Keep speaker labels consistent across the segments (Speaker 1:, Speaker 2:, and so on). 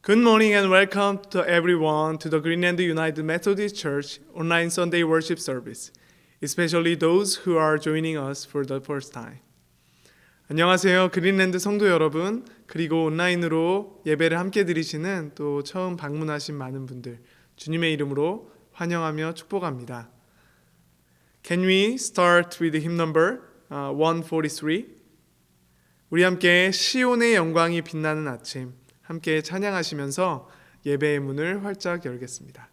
Speaker 1: Good morning and welcome to everyone to the Greenland United Methodist Church online Sunday worship service, especially those who are joining us for the first time. 안녕하세요. 그린랜드 성도 여러분, 그리고 온라인으로 예배를 함께 드리시는 또 처음 방문하신 많은 분들, 주님의 이름으로 환영하며 축복합니다. Can we start with hymn number 143? 우리 함께 시온의 영광이 빛나는 아침 함께 찬양하시면서 예배의 문을 활짝 열겠습니다.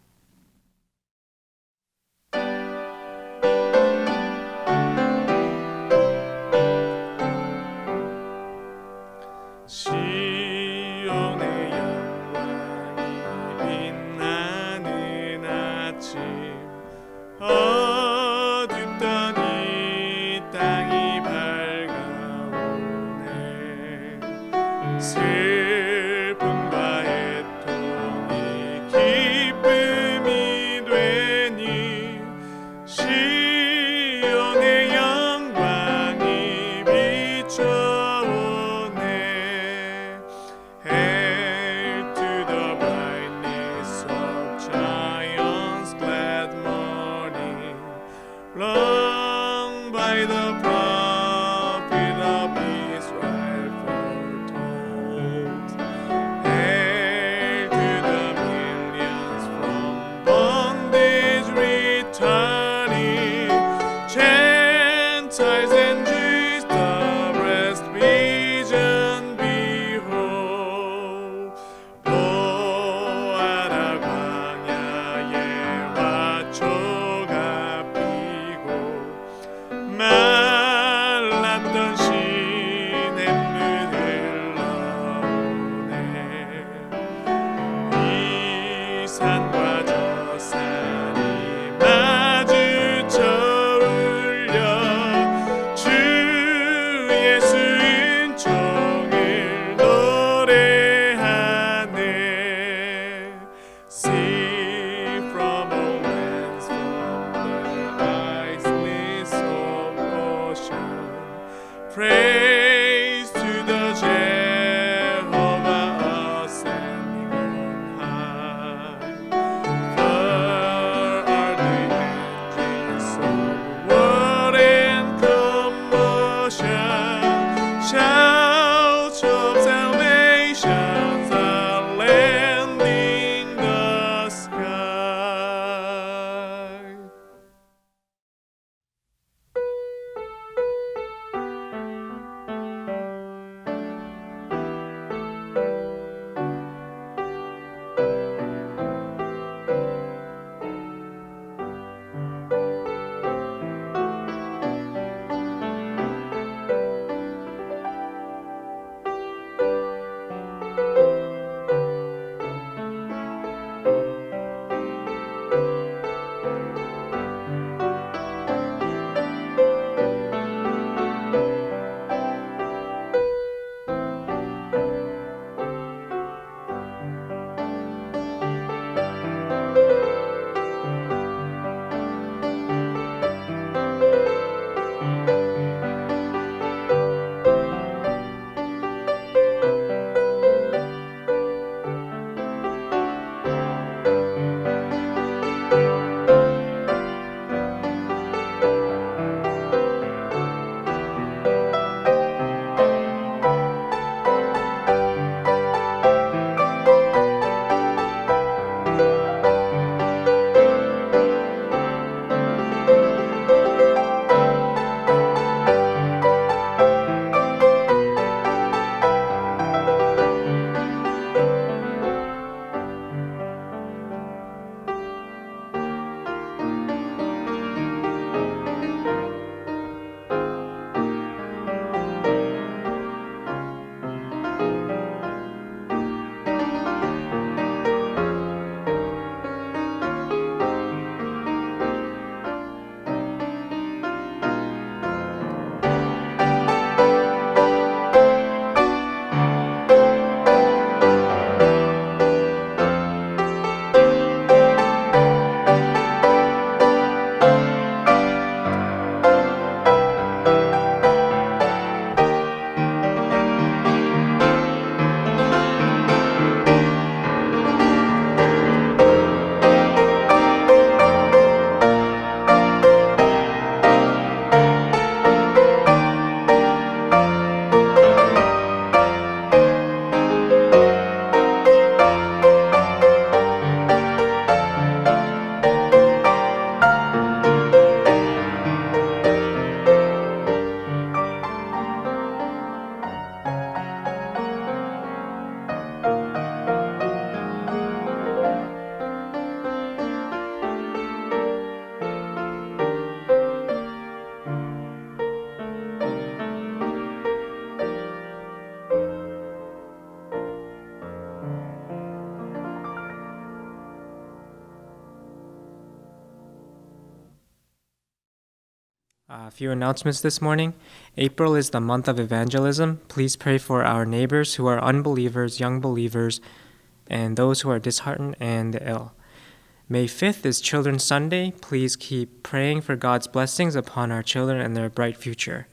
Speaker 1: 시온의 영광이 빛나는 아침 어둡던 이 땅이 밝아오네. 슬픔과 애통이 기쁨이 되니 시온의 영광이 비춰오네. Hail to the brightness of Zion's glad morning, long by the prophet of Israel foretold. Hail to the millions from bondage returning, Gentiles and Jews, the blessed vision behold. 보아라 광야에 화초가 피고 말랐던 시냇물 흘러오네. 이 산과 저 산이 마주쳐 울려 주 예수 은총을 노래하네. See from all lands, from the iceless of ocean, praise to the Jehovah ascending on high.
Speaker 2: A few announcements this morning. April is the month of evangelism. Please pray for our neighbors who are unbelievers, young believers, and those who are disheartened and ill. May 5th is Children's Sunday. Please keep praying for God's blessings upon our children and their bright future.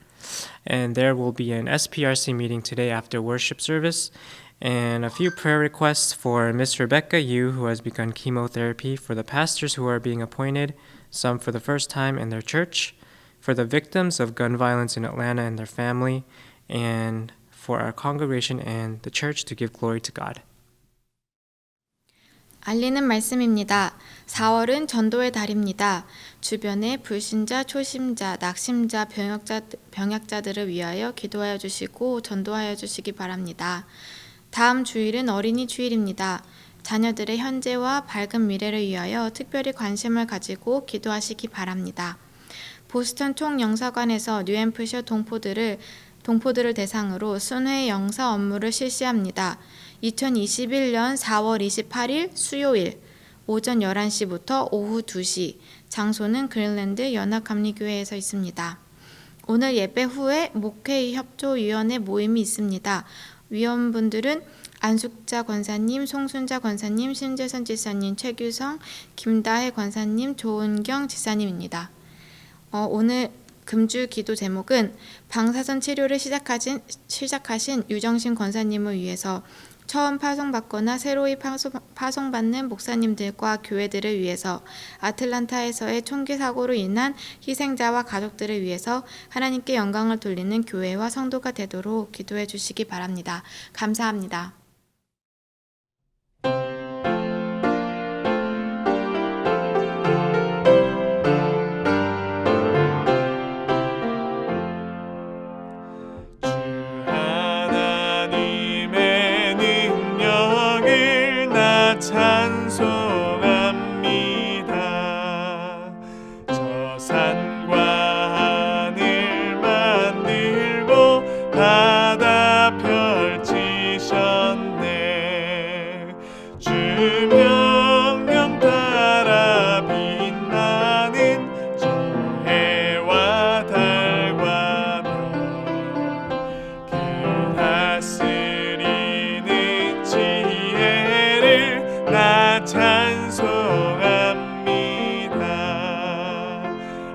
Speaker 2: And there will be an SPRC meeting today after worship service. And a few prayer requests for Miss Rebecca Yu, who has begun chemotherapy, for the pastors who are being appointed, some for the first time in their church, for the victims of gun violence in Atlanta and their family, and for our congregation and the church to give glory to God.
Speaker 3: 알리는 말씀입니다. 4월은 전도의 달입니다. 주변의 불신자, 초심자, 낙심자, 병약자들을 위하여 기도하여 주시고 전도하여 주시기 바랍니다. 다음 주일은 어린이 주일입니다. 자녀들의 현재와 밝은 미래를 위하여 특별히 관심을 가지고 기도하시기 바랍니다. 보스턴 총영사관에서 뉴햄프셔 동포들을 대상으로 순회 영사 업무를 실시합니다. 2021년 4월 28일 수요일 오전 11시부터 오후 2시, 장소는 그린랜드 연합감리교회에서 있습니다. 오늘 예배 후에 목회협조위원회 모임이 있습니다. 위원분들은 안숙자 권사님, 송순자 권사님, 신재선 지사님, 최규성, 김다혜 권사님, 조은경 지사님입니다. 오늘 금주 기도 제목은 방사선 치료를 시작하신 유정신 권사님을 위해서, 처음 파송받거나 새로이 파송받는 목사님들과 교회들을 위해서, 아틀란타에서의 총기 사고로 인한 희생자와 가족들을 위해서 하나님께 영광을 돌리는 교회와 성도가 되도록 기도해 주시기 바랍니다. 감사합니다.
Speaker 1: 찬송합니다. 저 산과 하늘 만들고 바다 펼치셨네. 주 명령 따라 빛나는 저 해와 달과 별, 그 다스리는 지혜를 나 찬송합니다.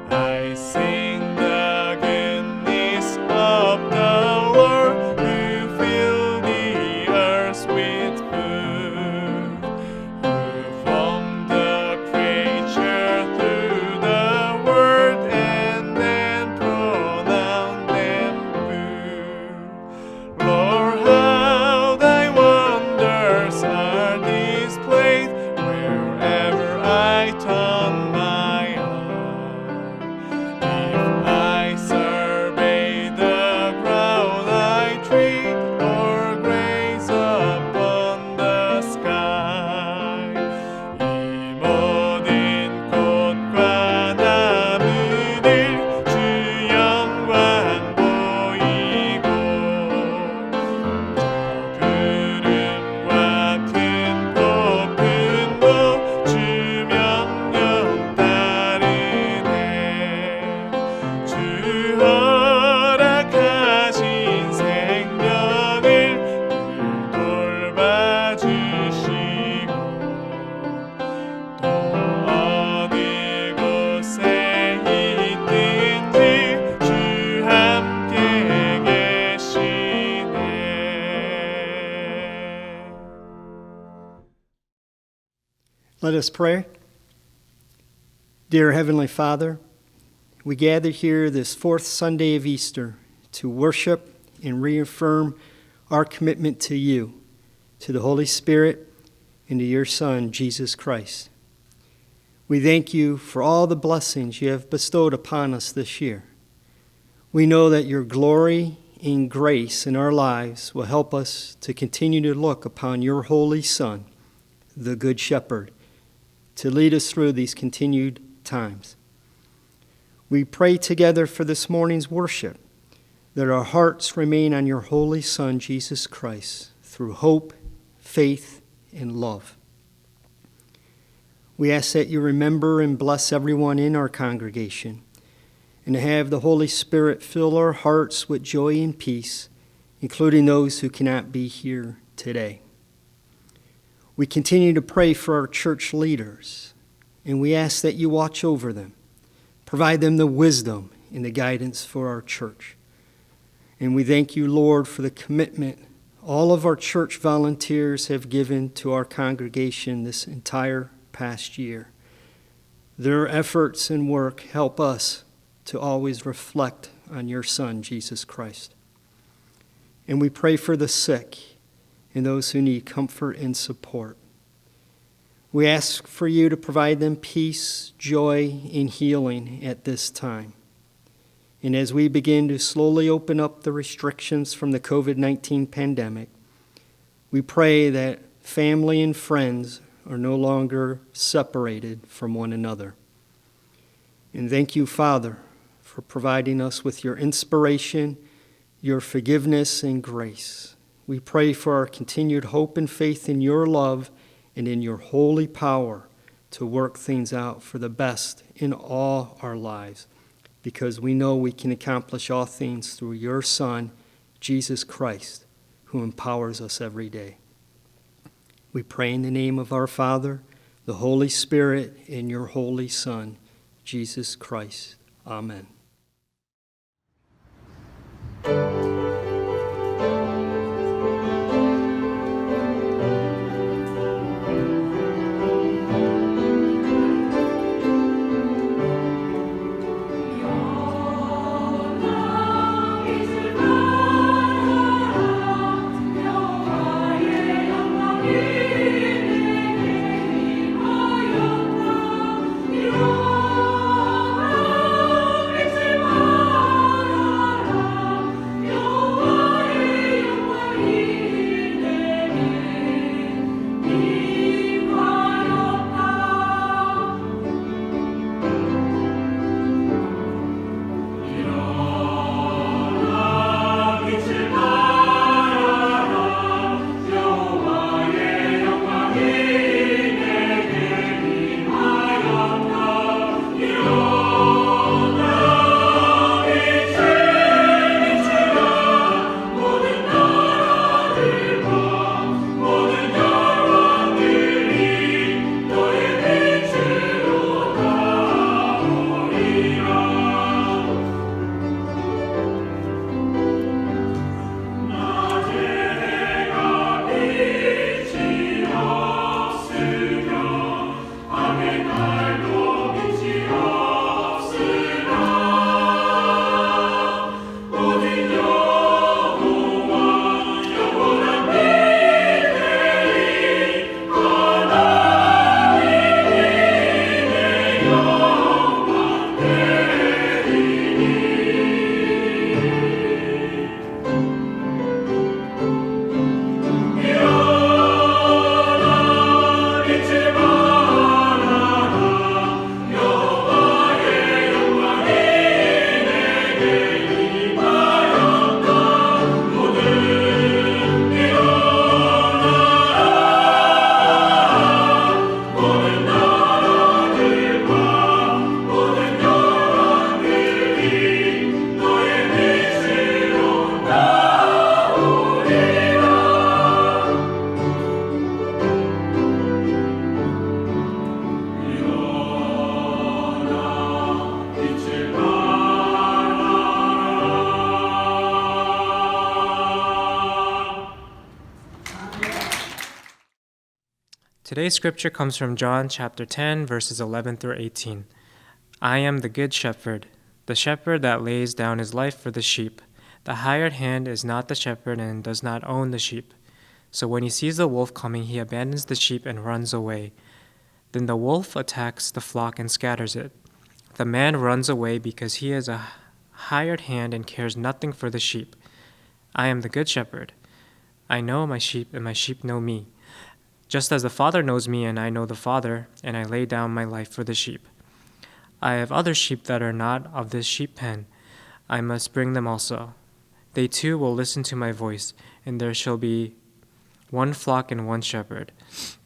Speaker 1: I sing the goodness of the Lord who filled the earth with food, who formed the creature through the word and then pronounced them good. Lord, how thy wonders are displayed wherever I turn my eye. If I survey the ground I tread or graze upon the sky, 이 모든 꽃과 나무들 주 영광 보이고, 구름과 큰 폭풍도 주 명령 따르네. 주 허락하신 생명을 돌봐주시고, 또 어느 곳에 있든지 주 함께 계시네.
Speaker 4: Let us pray. Dear Heavenly Father, we gather here this fourth Sunday of Easter to worship and reaffirm our commitment to you, to the Holy Spirit, and to your Son, Jesus Christ. We thank you for all the blessings you have bestowed upon us this year. We know that your glory and grace in our lives will help us to continue to look upon your Holy Son, the Good Shepherd, to lead us through these continued times. We pray together for this morning's worship, that our hearts remain on your Holy Son, Jesus Christ, through hope, faith, and love. We ask that you remember and bless everyone in our congregation, and to have the Holy Spirit fill our hearts with joy and peace, including those who cannot be here today. We continue to pray for our church leaders, and we ask that you watch over them, provide them the wisdom and the guidance for our church. And we thank you, Lord, for the commitment all of our church volunteers have given to our congregation this entire past year. Their efforts and work help us to always reflect on your Son, Jesus Christ. And we pray for the sick and those who need comfort and support. We ask for you to provide them peace, joy, and healing at this time. And as we begin to slowly open up the restrictions from the COVID-19 pandemic, we pray that family and friends are no longer separated from one another. And thank you, Father, for providing us with your inspiration, your forgiveness, and grace. We pray for our continued hope and faith in your love and in your holy power to work things out for the best in all our lives, because we know we can accomplish all things through your Son, Jesus Christ, who empowers us every day. We pray in the name of our Father, the Holy Spirit, and your holy Son, Jesus Christ. Amen.
Speaker 2: Today's scripture comes from John chapter 10, verses 11 through 18. I am the good shepherd, the shepherd that lays down his life for the sheep. The hired hand is not the shepherd and does not own the sheep. So when he sees the wolf coming, he abandons the sheep and runs away. Then the wolf attacks the flock and scatters it. The man runs away because he is a hired hand and cares nothing for the sheep. I am the good shepherd. I know my sheep, and my sheep know me. Just as the Father knows me, and I know the Father, and I lay down my life for the sheep. I have other sheep that are not of this sheep pen. I must bring them also. They too will listen to my voice, and there shall be one flock and one shepherd.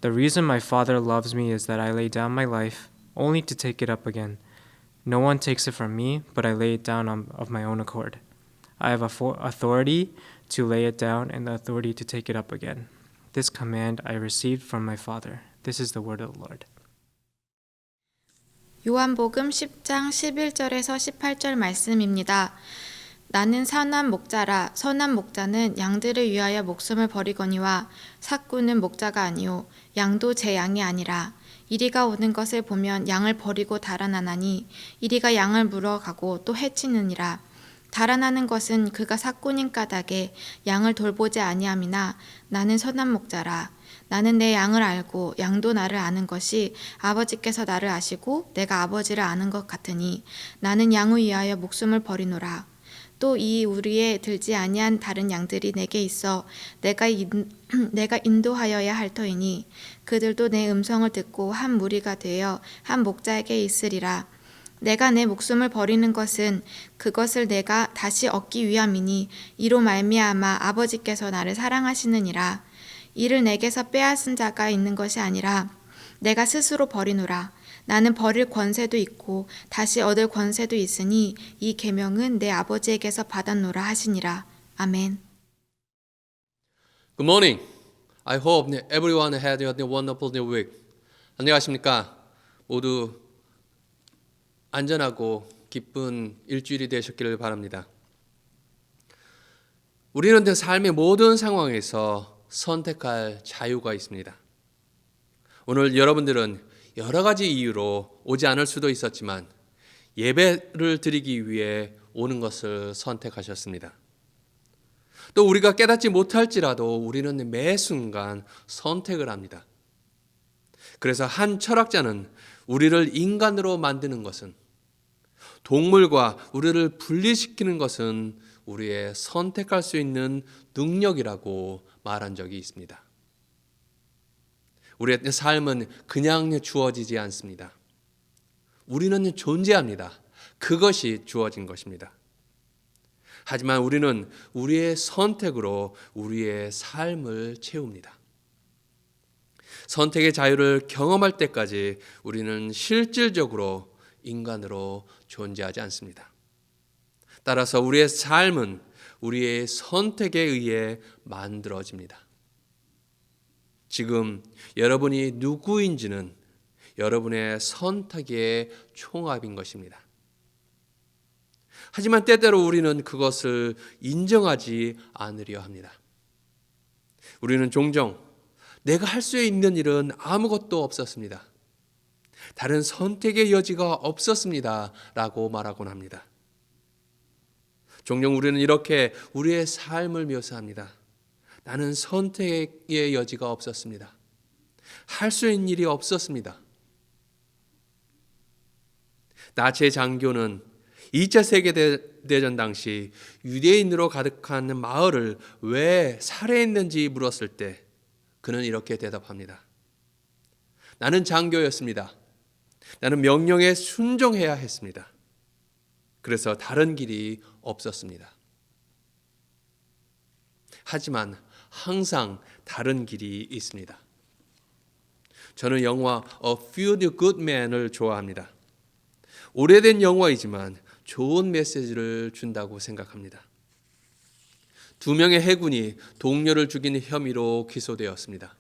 Speaker 2: The reason my Father loves me is that I lay down my life, only to take it up again. No one takes it from me, but I lay it down of my own accord. I have authority to lay it down and the authority to take it up again. This command I received from my Father. This is the word of the Lord.
Speaker 3: 요한복음 10장 11절에서 18절 말씀입니다. 나는 선한 목자라. 선한 목자는 양들을 위하여 목숨을 버리거니와 삭구는 목자가 아니요 양도 제 양이 아니라. 이리가 오는 것을 보면 양을 버리고 달아나나니 이리가 양을 물어가고 또 해치느니라. 달아나는 것은 그가 삭구님 까닭에 양을 돌보지 아니함이나 나는 선한 목자라. 나는 내 양을 알고 양도 나를 아는 것이 아버지께서 나를 아시고 내가 아버지를 아는 것 같으니 나는 양을 위하여 목숨을 버리노라. 또 이 우리에 들지 아니한 다른 양들이 내게 있어 내가 인도하여야 할 터이니 그들도 내 음성을 듣고 한 무리가 되어 한 목자에게 있으리라. 내가 내 목숨을 버리는 것은 그것을 내가 다시 얻기 위함이니 이로 말미암아 아버지께서 나를 사랑하시느니라. 이를 내게서 빼앗은 자가 있는 것이 아니라 내가 스스로 버리노라. 나는 버릴 권세도 있고 다시 얻을 권세도 있으니 이 계명은 내 아버지에게서 받았노라 하시니라. 아멘.
Speaker 5: Good morning. I hope everyone had a wonderful new week. 안녕하십니까? 모두 안전하고 기쁜 일주일이 되셨기를 바랍니다. 우리는 삶의 모든 상황에서 선택할 자유가 있습니다. 오늘 여러분들은 여러 가지 이유로 오지 않을 수도 있었지만 예배를 드리기 위해 오는 것을 선택하셨습니다. 또 우리가 깨닫지 못할지라도 우리는 매 순간 선택을 합니다. 그래서 한 철학자는 우리를 인간으로 만드는 것은, 동물과 우리를 분리시키는 것은 우리의 선택할 수 있는 능력이라고 말한 적이 있습니다. 우리의 삶은 그냥 주어지지 않습니다. 우리는 존재합니다. 그것이 주어진 것입니다. 하지만 우리는 우리의 선택으로 우리의 삶을 채웁니다. 선택의 자유를 경험할 때까지 우리는 실질적으로 인간으로 존재하지 않습니다. 따라서 우리의 삶은 우리의 선택에 의해 만들어집니다. 지금 여러분이 누구인지는 여러분의 선택의 총합인 것입니다. 하지만 때때로 우리는 그것을 인정하지 않으려 합니다. 우리는 종종 내가 할 수 있는 일은 아무것도 없었습니다. 다른 선택의 여지가 없었습니다. 라고 말하곤 합니다. 종종 우리는 이렇게 우리의 삶을 묘사합니다. 나는 선택의 여지가 없었습니다. 할 수 있는 일이 없었습니다. 나체 장교는 2차 세계대전 당시 유대인으로 가득한 마을을 왜 살해했는지 물었을 때 그는 이렇게 대답합니다. 나는 장교였습니다. 나는 명령에 순종해야 했습니다. 그래서 다른 길이 없었습니다. 하지만 항상 다른 길이 있습니다. 저는 영화 A Few Good Men을 좋아합니다. 오래된 영화이지만 좋은 메시지를 준다고 생각합니다. 2명의 해군이 동료를 죽인 혐의로 기소되었습니다.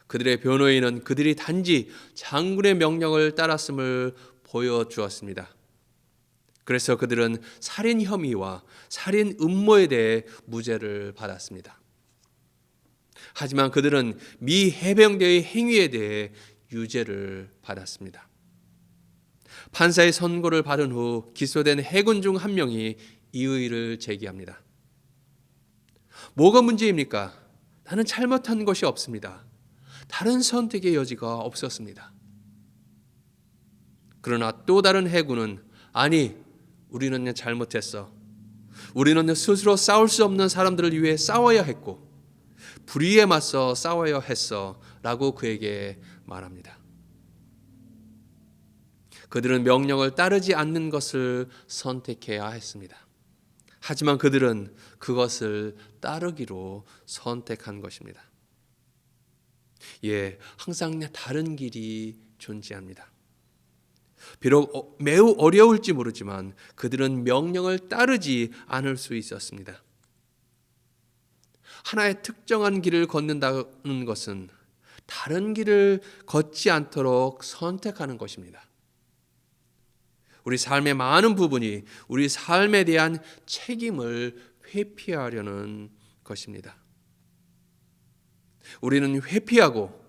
Speaker 5: 그들의 변호인은 그들이 단지 장군의 명령을 따랐음을 보여주었습니다. 그래서 그들은 살인 혐의와 살인 음모에 대해 무죄를 받았습니다. 하지만 그들은 미 해병대의 행위에 대해 유죄를 받았습니다. 판사의 선고를 받은 후 기소된 해군 중 한 명이 이의를 제기합니다. 뭐가 문제입니까? 나는 잘못한 것이 없습니다. 다른 선택의 여지가 없었습니다. 그러나 또 다른 해군은 아니, 우리는 잘못했어. 우리는 스스로 싸울 수 없는 사람들을 위해 싸워야 했고 불의에 맞서 싸워야 했어 라고 그에게 말합니다. 그들은 명령을 따르지 않는 것을 선택해야 했습니다. 하지만 그들은 그것을 따르기로 선택한 것입니다. 항상 다른 길이 존재합니다. 비록 매우 어려울지 모르지만 그들은 명령을 따르지 않을 수 있었습니다. 하나의 특정한 길을 걷는다는 것은 다른 길을 걷지 않도록 선택하는 것입니다. 우리 삶의 많은 부분이 우리 삶에 대한 책임을 회피하려는 것입니다. 우리는 회피하고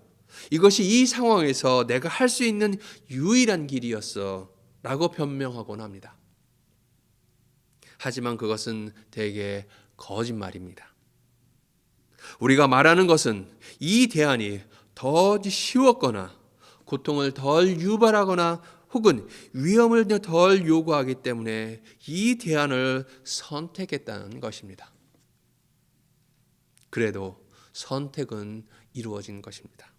Speaker 5: 이것이 이 상황에서 내가 할 수 있는 유일한 길이었어 라고 변명하곤 합니다. 하지만 그것은 대개 거짓말입니다. 우리가 말하는 것은 이 대안이 더 쉬웠거나 고통을 덜 유발하거나 혹은 위험을 덜 요구하기 때문에 이 대안을 선택했다는 것입니다. 그래도 선택은 이루어진 것입니다.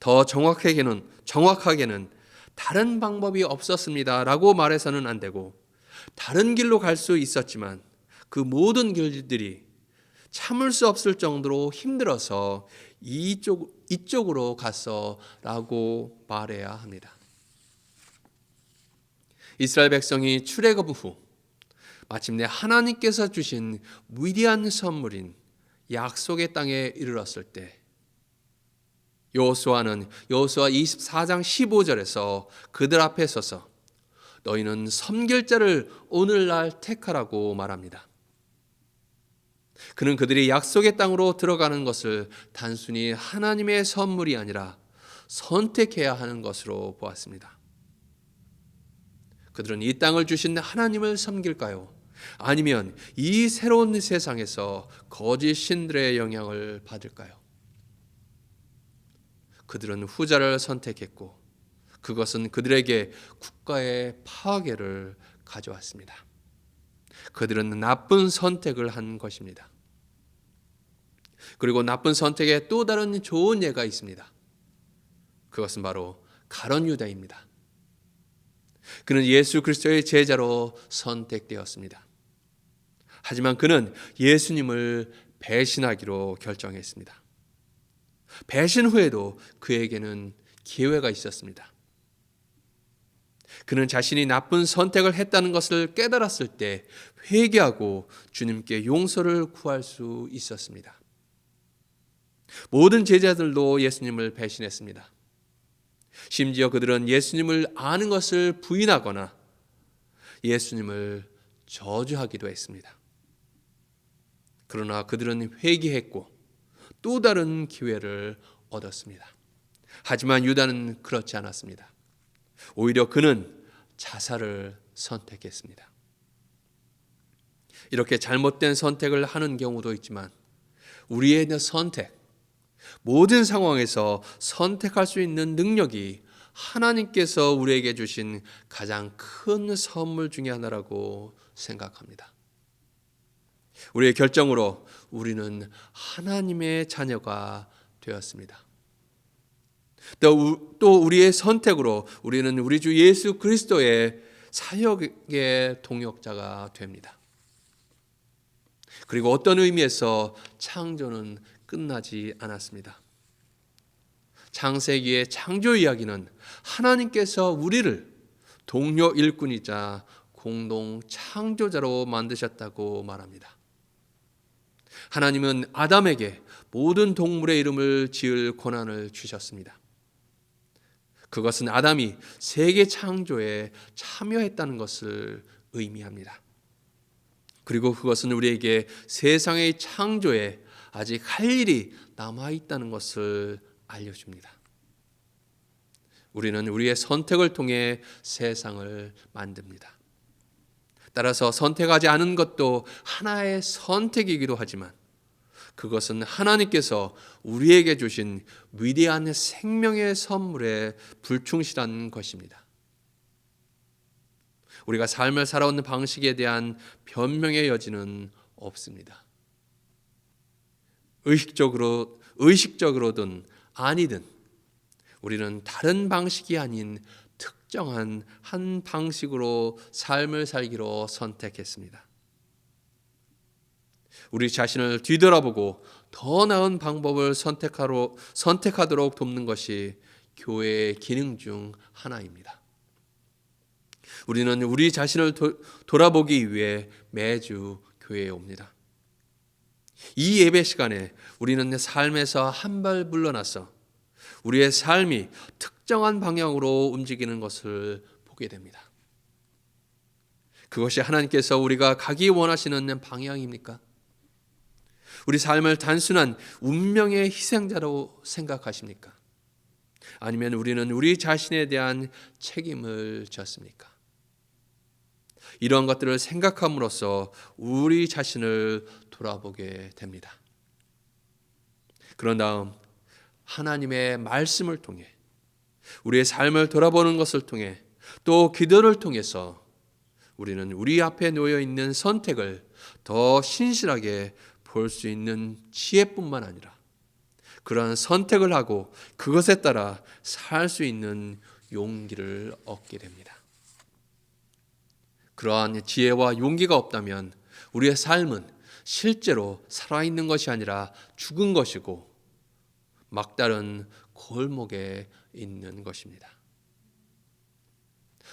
Speaker 5: 더 정확하게는 다른 방법이 없었습니다 라고 말해서는 안 되고, 다른 길로 갈 수 있었지만 그 모든 길들이 참을 수 없을 정도로 힘들어서 이쪽으로 갔어 라고 말해야 합니다. 이스라엘 백성이 출애굽 후 마침내 하나님께서 주신 위대한 선물인 약속의 땅에 이르렀을 때 여호수아는 여호수아 24장 15절에서 그들 앞에 서서 너희는 섬길 자를 오늘날 택하라고 말합니다. 그는 그들이 약속의 땅으로 들어가는 것을 단순히 하나님의 선물이 아니라 선택해야 하는 것으로 보았습니다. 그들은 이 땅을 주신 하나님을 섬길까요? 아니면 이 새로운 세상에서 거짓 신들의 영향을 받을까요? 그들은 후자를 선택했고 그것은 그들에게 국가의 파괴를 가져왔습니다. 그들은 나쁜 선택을 한 것입니다. 그리고 나쁜 선택의 또 다른 좋은 예가 있습니다. 그것은 바로 가룟 유다입니다. 그는 예수 그리스도의 제자로 선택되었습니다. 하지만 그는 예수님을 배신하기로 결정했습니다. 배신 후에도 그에게는 기회가 있었습니다. 그는 자신이 나쁜 선택을 했다는 것을 깨달았을 때 회개하고 주님께 용서를 구할 수 있었습니다. 모든 제자들도 예수님을 배신했습니다. 심지어 그들은 예수님을 아는 것을 부인하거나 예수님을 저주하기도 했습니다. 그러나 그들은 회개했고 또 다른 기회를 얻었습니다. 하지만 유다는 그렇지 않았습니다. 오히려 그는 자살을 선택했습니다. 이렇게 잘못된 선택을 하는 경우도 있지만 우리의 선택, 모든 상황에서 선택할 수 있는 능력이 하나님께서 우리에게 주신 가장 큰 선물 중에 하나라고 생각합니다. 우리의 결정으로 우리는 하나님의 자녀가 되었습니다. 또 우리의 선택으로 우리는 우리 주 예수 그리스도의 사역의 동역자가 됩니다. 그리고 어떤 의미에서 창조는 끝나지 않았습니다. 창세기의 창조 이야기는 하나님께서 우리를 동료 일꾼이자 공동 창조자로 만드셨다고 말합니다. 하나님은 아담에게 모든 동물의 이름을 지을 권한을 주셨습니다. 그것은 아담이 세계 창조에 참여했다는 것을 의미합니다. 그리고 그것은 우리에게 세상의 창조에 아직 할 일이 남아있다는 것을 알려줍니다. 우리는 우리의 선택을 통해 세상을 만듭니다. 따라서 선택하지 않은 것도 하나의 선택이기도 하지만 그것은 하나님께서 우리에게 주신 위대한 생명의 선물에 불충실한 것입니다. 우리가 삶을 살아오는 방식에 대한 변명의 여지는 없습니다. 의식적으로든 아니든 우리는 다른 방식이 아닌 특정한 한 방식으로 삶을 살기로 선택했습니다. 우리 자신을 뒤돌아보고 더 나은 방법을 선택하도록 돕는 것이 교회의 기능 중 하나입니다. 우리는 우리 자신을 돌아보기 위해 매주 교회에 옵니다. 이 예배 시간에 우리는 삶에서 한 발 물러나서 우리의 삶이 특정한 방향으로 움직이는 것을 보게 됩니다. 그것이 하나님께서 우리가 가기 원하시는 방향입니까? 우리 삶을 단순한 운명의 희생자로 생각하십니까? 아니면 우리는 우리 자신에 대한 책임을 졌습니까? 이런 것들을 생각함으로써 우리 자신을 돌아보게 됩니다. 그런 다음 하나님의 말씀을 통해 우리의 삶을 돌아보는 것을 통해 또 기도를 통해서 우리는 우리 앞에 놓여 있는 선택을 더 신실하게 볼 수 있는 지혜뿐만 아니라 그러한 선택을 하고 그것에 따라 살 수 있는 용기를 얻게 됩니다. 그러한 지혜와 용기가 없다면 우리의 삶은 실제로 살아있는 것이 아니라 죽은 것이고 막다른 골목에 있는 것입니다.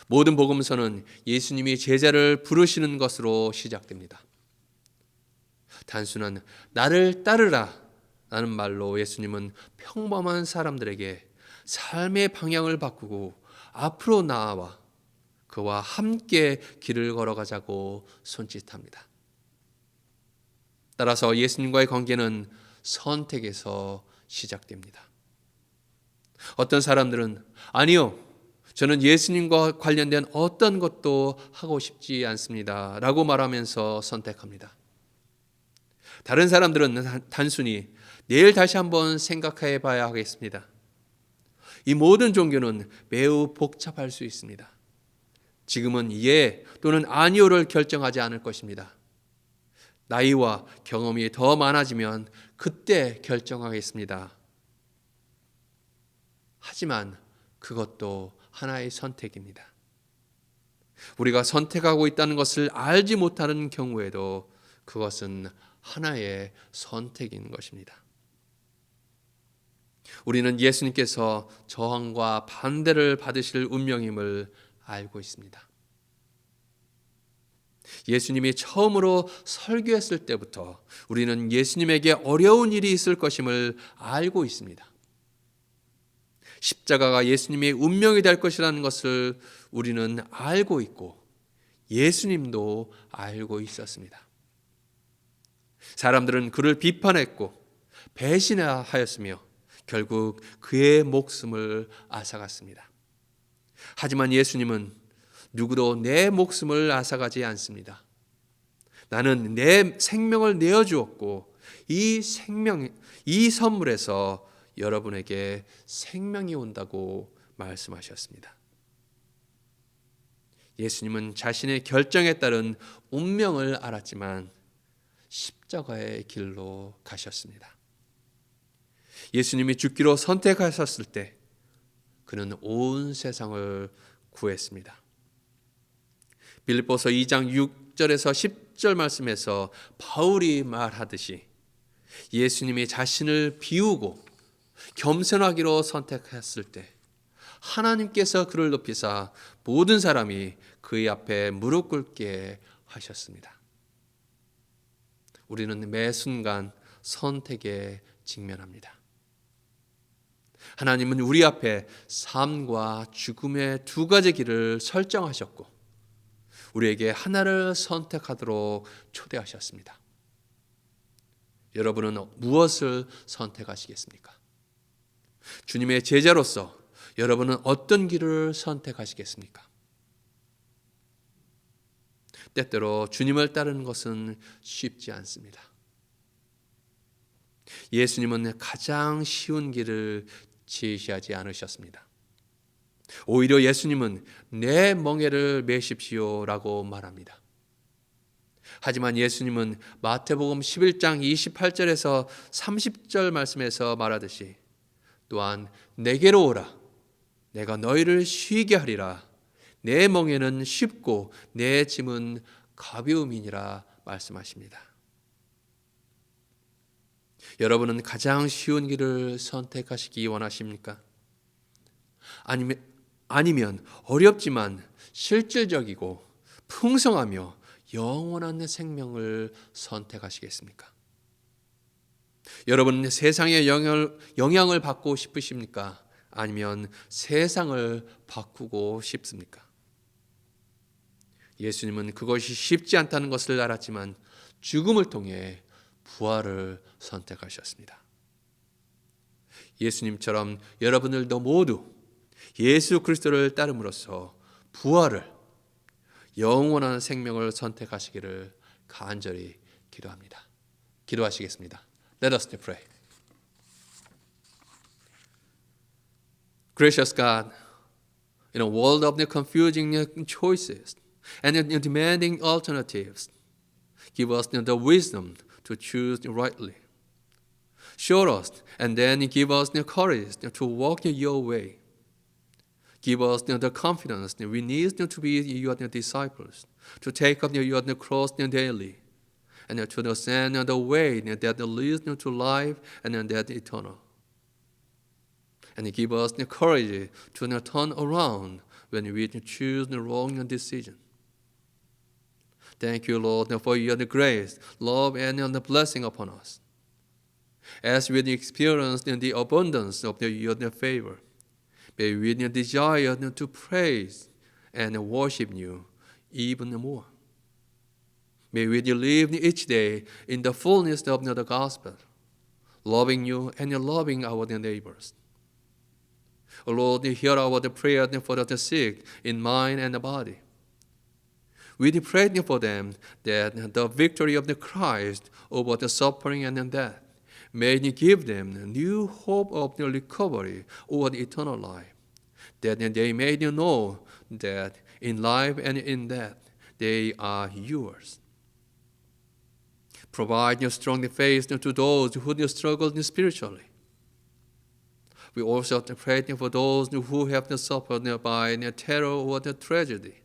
Speaker 5: 모든 복음서는 예수님이 제자를 부르시는 것으로 시작됩니다. 단순한 나를 따르라 라는 말로 예수님은 평범한 사람들에게 삶의 방향을 바꾸고 앞으로 나아와 그와 함께 길을 걸어가자고 손짓합니다. 따라서 예수님과의 관계는 선택에서 시작됩니다. 어떤 사람들은 아니요, 저는 예수님과 관련된 어떤 것도 하고 싶지 않습니다 라고 말하면서 선택합니다. 다른 사람들은 단순히 내일 다시 한번 생각해 봐야 하겠습니다. 이 모든 종교는 매우 복잡할 수 있습니다. 지금은 예 또는 아니오를 결정하지 않을 것입니다. 나이와 경험이 더 많아지면 그때 결정하겠습니다. 하지만 그것도 하나의 선택입니다. 우리가 선택하고 있다는 것을 알지 못하는 경우에도 그것은 하나의 선택인 것입니다. 우리는 예수님께서 저항과 반대를 받으실 운명임을 알고 있습니다. 예수님이 처음으로 설교했을 때부터 우리는 예수님에게 어려운 일이 있을 것임을 알고 있습니다. 십자가가 예수님의 운명이 될 것이라는 것을 우리는 알고 있고 예수님도 알고 있었습니다. 사람들은 그를 비판했고 배신하였으며 결국 그의 목숨을 앗아갔습니다. 하지만 예수님은 누구도 내 목숨을 앗아가지 않습니다. 나는 내 생명을 내어주었고 이 선물에서 여러분에게 생명이 온다고 말씀하셨습니다. 예수님은 자신의 결정에 따른 운명을 알았지만 십자가의 길로 가셨습니다. 예수님이 죽기로 선택하셨을 때 그는 온 세상을 구했습니다. 빌립보서 2장 6절에서 10절 말씀에서 바울이 말하듯이 예수님이 자신을 비우고 겸손하기로 선택했을 때 하나님께서 그를 높이사 모든 사람이 그의 앞에 무릎 꿇게 하셨습니다. 우리는 매 순간 선택에 직면합니다. 하나님은 우리 앞에 삶과 죽음의 두 가지 길을 설정하셨고 우리에게 하나를 선택하도록 초대하셨습니다. 여러분은 무엇을 선택하시겠습니까? 주님의 제자로서 여러분은 어떤 길을 선택하시겠습니까? 때때로 주님을 따르는 것은 쉽지 않습니다. 예수님은 가장 쉬운 길을 제시하지 않으셨습니다. 오히려 예수님은 내 멍에를 메십시오 라고 말합니다. 하지만 예수님은 마태복음 11장 28절에서 30절 말씀에서 말하듯이 또한 내게로 오라 내가 너희를 쉬게 하리라 내 멍에는 쉽고 내 짐은 가벼움이니라 말씀하십니다. 여러분은 가장 쉬운 길을 선택하시기 원하십니까? 아니면 어렵지만 실질적이고 풍성하며 영원한 생명을 선택하시겠습니까? 여러분 세상의 영향을 받고 싶으십니까? 아니면 세상을 바꾸고 싶습니까? 예수님은 그것이 쉽지 않다는 것을 알았지만 죽음을 통해 부활을 선택하셨습니다. 예수님처럼 여러분들도 모두 예수 그리스도를 따름으로써 부활을, 영원한 생명을 선택하시기를 간절히 기도합니다. 기도하시겠습니다. Let us pray. Gracious God, in a world of the confusing choices and the demanding alternatives, give us the wisdom to choose rightly. Show us and then give us the courage to walk your way. Give us the confidence we need to be your disciples, to take up your cross daily, and to ascend the way that leads to life and that eternal. And give us the courage to turn around when we choose the wrong decision. Thank you, Lord, for your grace, love, and the blessing upon us. As we experience the abundance of your favor, may we desire to praise and worship you even more. May we live each day in the fullness of the gospel, loving you and loving our neighbors. Lord, hear our prayer for the sick in mind and body. We pray for them that the victory of the Christ over the suffering and death may give them new hope of the recovery or the eternal life, that they may know that in life and in death they are yours. Provide your strong faith to those who struggle spiritually. We also pray for those who have suffered by terror or tragedy.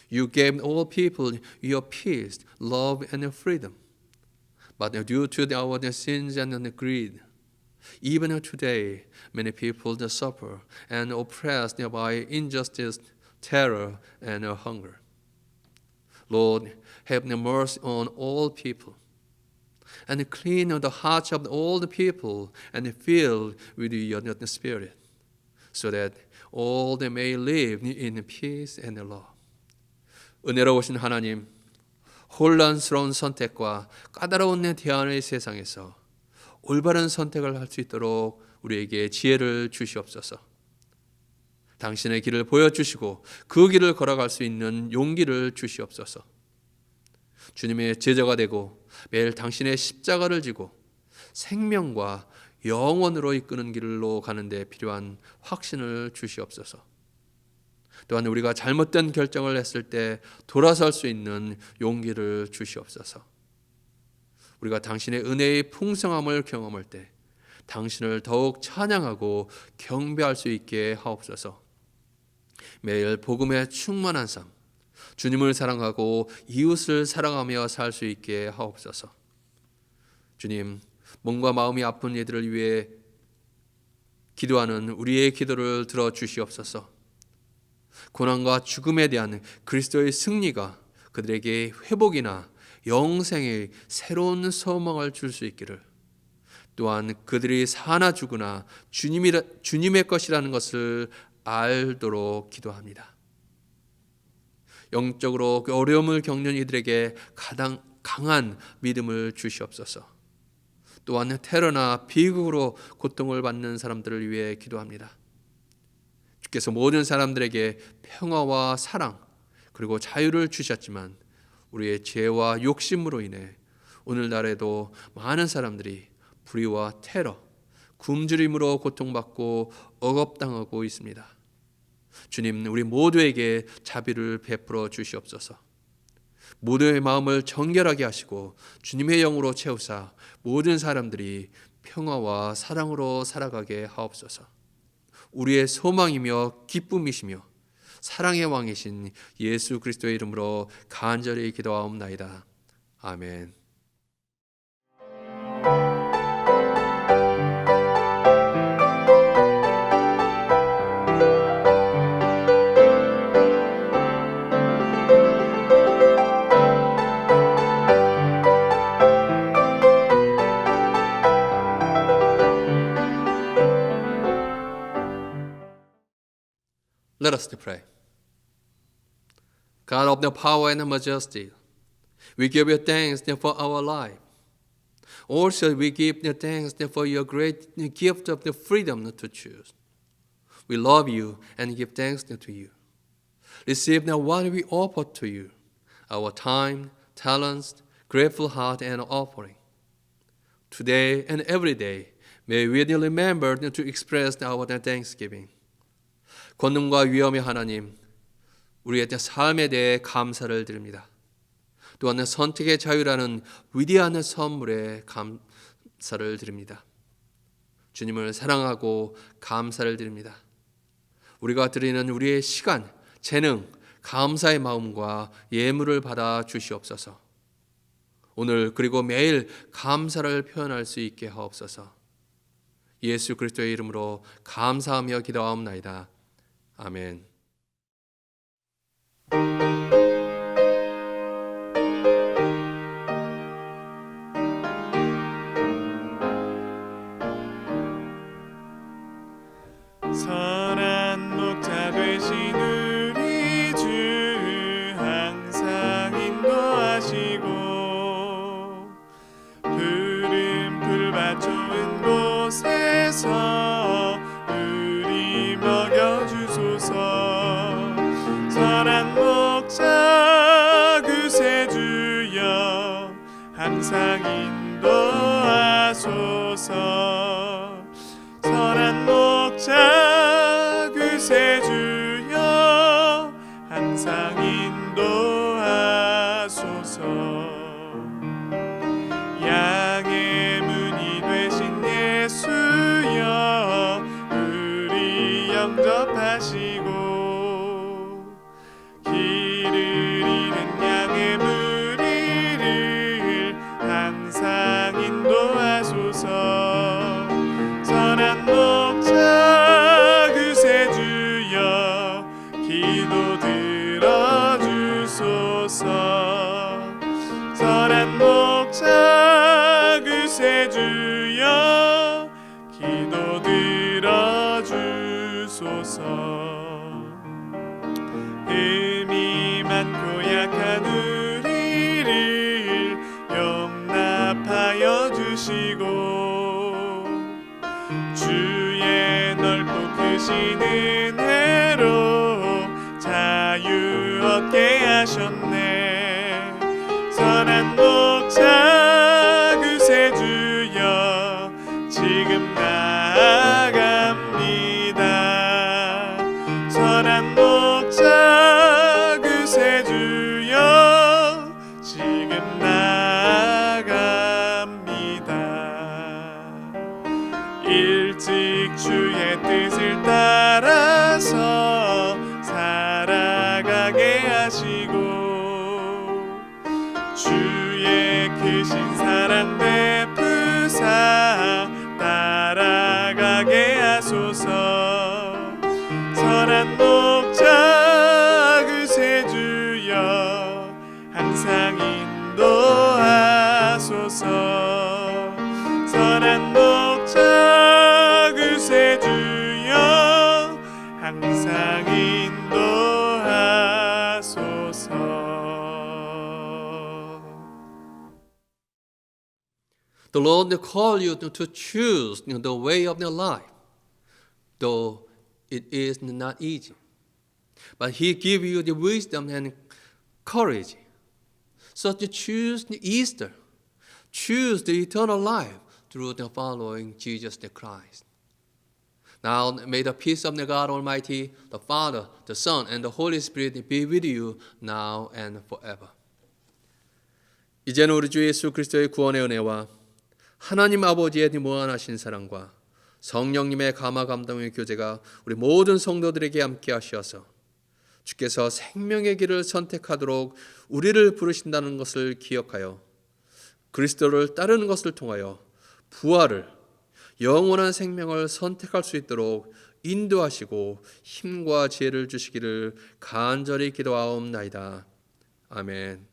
Speaker 5: You gave all people your peace, love, and freedom. But due to our sins and greed, even today, many people suffer and oppressed by injustice, terror, and hunger. Lord, have mercy on all people, and clean the hearts of all the people, and fill with your Spirit, so that all they may live in peace and love. 은혜로우신 하나님, 혼란스러운 선택과 까다로운 대안의 세상에서 올바른 선택을 할 수 있도록 우리에게 지혜를 주시옵소서. 당신의 길을 보여주시고 그 길을 걸어갈 수 있는 용기를 주시옵소서. 주님의 제자가 되고 매일 당신의 십자가를 지고 생명과 영원으로 이끄는 길로 가는 데 필요한 확신을 주시옵소서. 또한 우리가 잘못된 결정을 했을 때 돌아설 수 있는 용기를 주시옵소서. 우리가 당신의 은혜의 풍성함을 경험할 때 당신을 더욱 찬양하고 경배할 수 있게 하옵소서. 매일 복음에 충만한 삶, 주님을 사랑하고 이웃을 사랑하며 살 수 있게 하옵소서. 주님, 몸과 마음이 아픈 이들을 위해 기도하는 우리의 기도를 들어주시옵소서. 고난과 죽음에 대한 그리스도의 승리가 그들에게 회복이나 영생의 새로운 소망을 줄 수 있기를, 또한 그들이 사나 죽으나 주님의 것이라는 것을 알도록 기도합니다. 영적으로 어려움을 겪는 이들에게 가장 강한 믿음을 주시옵소서. 또한 테러나 비극으로 고통을 받는 사람들을 위해 기도합니다. 주께서 모든 사람들에게 평화와 사랑 그리고 자유를 주셨지만 우리의 죄와 욕심으로 인해 오늘날에도 많은 사람들이 불의와 테러, 굶주림으로 고통받고 억압당하고 있습니다. 주님, 우리 모두에게 자비를 베풀어 주시옵소서. 모두의 마음을 정결하게 하시고 주님의 영으로 채우사 모든 사람들이 평화와 사랑으로 살아가게 하옵소서. 우리의 소망이며 기쁨이시며 사랑의 왕이신 예수 그리스도의 이름으로 간절히 기도하옵나이다. 아멘. Let us pray. God of the power and the majesty, we give you thanks for our life. Also, we give you thanks for your great gift of the freedom to choose. We love you and give thanks to you. Receive now what we offer to you, our time, talents, grateful heart, and offering. Today and every day, may we remember to express our thanksgiving. 권능과 위엄의 하나님, 우리의 삶에 대해 감사를 드립니다. 또한 선택의 자유라는 위대한 선물에 감사를 드립니다. 주님을 사랑하고 감사를 드립니다. 우리가 드리는 우리의 시간, 재능, 감사의 마음과 예물을 받아 주시옵소서. 오늘 그리고 매일 감사를 표현할 수 있게 하옵소서. 예수 그리스도의 이름으로 감사하며 기도하옵나이다. 아멘.
Speaker 1: 선한 목자 되신 우리 주 항상 인도하시고 푸른 풀밭 좋은 곳에서 우리 먹여주소서. 선한 목자 구세주여 항상 인도하소서. 선한 목자 구세주여 항상 인도하소서. 양의 문이 되신 예수여 우리 영접하시고 길을 잃은 양의 무리를 항상 인도하소서. 선한 목자 구세주여 기도 들어주소서. 선한 목자 구세주여 기도 들어주소서. 흠이 많고 약한 우리를 용납하여 주시고 주의 넓고 크신 은혜로 자유 얻게 하셨네. 선한 목자 구세주여 지금 나아갑니다. 선한 목자 구세주여 지금 나아갑니다. 일찍 주의 뜻을 따라서 살아가게 하시고 주의 크신 사랑 베푸사 따라가게 하소서. 선한 목자 구세주여 항상 인도하소서. 선한 목자 구세주여 항상 인도하소서.
Speaker 5: The Lord call you to choose the way of your life, though it is not easy. But He give you the wisdom and courage. So to choose the Easter, choose the eternal life through the following Jesus the Christ. Now may the peace of the God Almighty, the Father, the Son, and the Holy Spirit be with you now and forever. 이제는 우리 주 예수 그리스도의 구원의 은혜와 하나님 아버지의 무한하신 사랑과 성령님의 감화 감동의 교제가 우리 모든 성도들에게 함께 하시어서 주께서 생명의 길을 선택하도록 우리를 부르신다는 것을 기억하여 그리스도를 따르는 것을 통하여 부활을, 영원한 생명을 선택할 수 있도록 인도하시고 힘과 지혜를 주시기를 간절히 기도하옵나이다. 아멘.